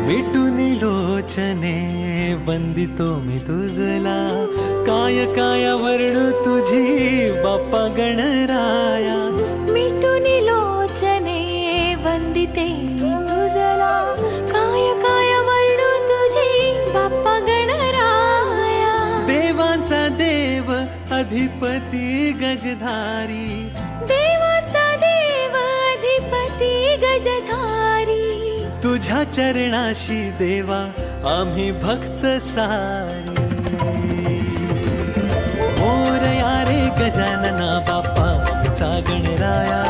मिटूनी लोचने वंदितो मी तुझला, काय काय वर्णू तुझी बाप्पा गणराया. मिटूनी लोचने वंदिते मी तुझला, काय काय वर्णू तुझी बाप्पा गणराया. देवांचा देव अधिपती गजधारी, देवाचा देव अधिपती गजधारी. तुझ्या चरणाशी देवा आम्ही भक्त सारी. मोरया रे गजानना बाप्पा चा गणराया,